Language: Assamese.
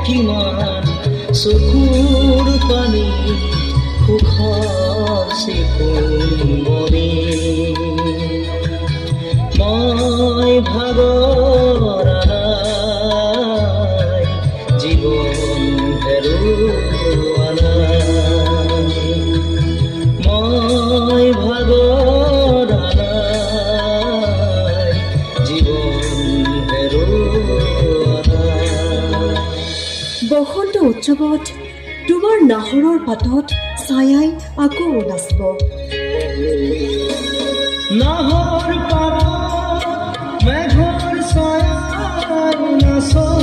কিমান চকুৰ পানী সুখৰ চিকুণ মৰি মই ভাগৰ নাই জীৱন হেৰুৱা নাই মই ভাগৰ নাই জীৱন হেৰুৱা নাই। বসন্ত উৎসৱত তোমাৰ নাহৰৰ পাতত ছায়াই আকৌ নাচিব। নাহৰ পাতত মেঘৰ ছায়াই নাচে